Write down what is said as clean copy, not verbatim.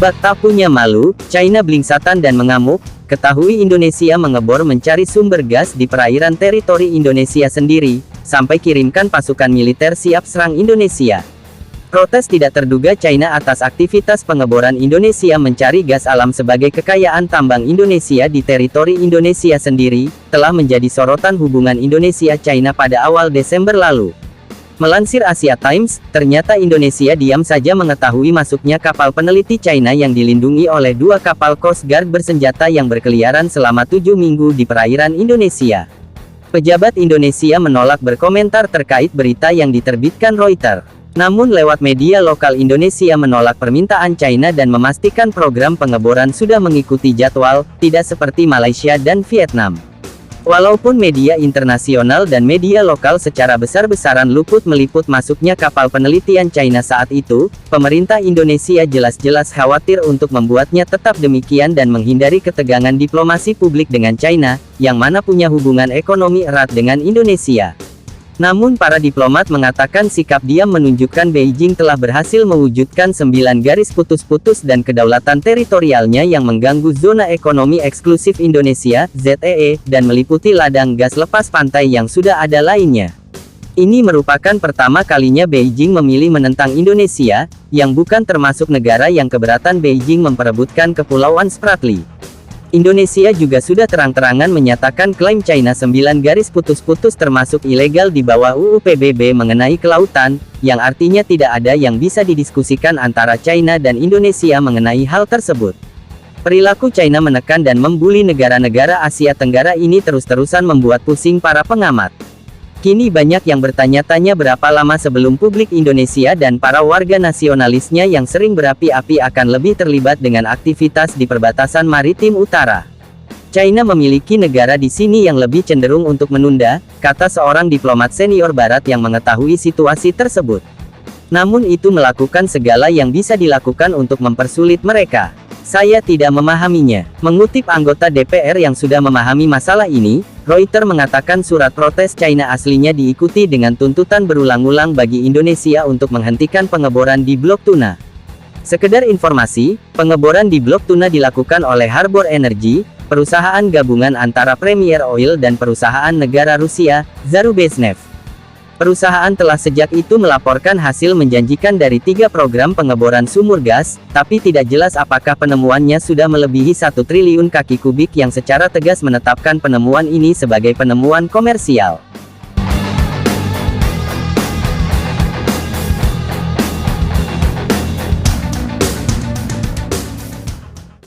Bak tak punya malu, China blingsatan dan mengamuk. Ketahui Indonesia mengebor mencari sumber gas di perairan teritori Indonesia sendiri, sampai kirimkan pasukan militer siap serang Indonesia. Protes tidak terduga China atas aktivitas pengeboran Indonesia mencari gas alam sebagai kekayaan tambang Indonesia di teritori Indonesia sendiri, telah menjadi sorotan hubungan Indonesia-China pada awal Desember lalu. Melansir Asia Times, ternyata Indonesia diam saja mengetahui masuknya kapal peneliti China yang dilindungi oleh 2 kapal Coast Guard bersenjata yang berkeliaran selama 7 minggu di perairan Indonesia. Pejabat Indonesia menolak berkomentar terkait berita yang diterbitkan Reuters. Namun lewat media lokal Indonesia menolak permintaan China dan memastikan program pengeboran sudah mengikuti jadwal, tidak seperti Malaysia dan Vietnam. Walaupun media internasional dan media lokal secara besar-besaran luput meliput masuknya kapal penelitian China saat itu, pemerintah Indonesia jelas-jelas khawatir untuk membuatnya tetap demikian dan menghindari ketegangan diplomasi publik dengan China, yang mana punya hubungan ekonomi erat dengan Indonesia. Namun para diplomat mengatakan sikap diam menunjukkan Beijing telah berhasil mewujudkan 9 garis putus-putus dan kedaulatan teritorialnya yang mengganggu zona ekonomi eksklusif Indonesia, ZEE, dan meliputi ladang gas lepas pantai yang sudah ada lainnya. Ini merupakan pertama kalinya Beijing memilih menentang Indonesia, yang bukan termasuk negara yang keberatan Beijing memperebutkan Kepulauan Spratly. Indonesia juga sudah terang-terangan menyatakan klaim China 9 garis putus-putus termasuk ilegal di bawah UU PBB mengenai kelautan, yang artinya tidak ada yang bisa didiskusikan antara China dan Indonesia mengenai hal tersebut. Perilaku China menekan dan membuli negara-negara Asia Tenggara ini terus-terusan membuat pusing para pengamat. Kini banyak yang bertanya-tanya berapa lama sebelum publik Indonesia dan para warga nasionalisnya yang sering berapi-api akan lebih terlibat dengan aktivitas di perbatasan maritim utara. China memiliki negara di sini yang lebih cenderung untuk menunda, kata seorang diplomat senior barat yang mengetahui situasi tersebut. Namun itu melakukan segala yang bisa dilakukan untuk mempersulit mereka. Saya tidak memahaminya. Mengutip anggota DPR yang sudah memahami masalah ini, Reuters mengatakan surat protes China aslinya diikuti dengan tuntutan berulang-ulang bagi Indonesia untuk menghentikan pengeboran di Blok Tuna. Sekedar informasi, pengeboran di Blok Tuna dilakukan oleh Harbor Energy, perusahaan gabungan antara Premier Oil dan perusahaan negara Rusia, Zarubezhneft. Perusahaan telah sejak itu melaporkan hasil menjanjikan dari 3 program pengeboran sumur gas, tapi tidak jelas apakah penemuannya sudah melebihi 1 triliun kaki kubik yang secara tegas menetapkan penemuan ini sebagai penemuan komersial.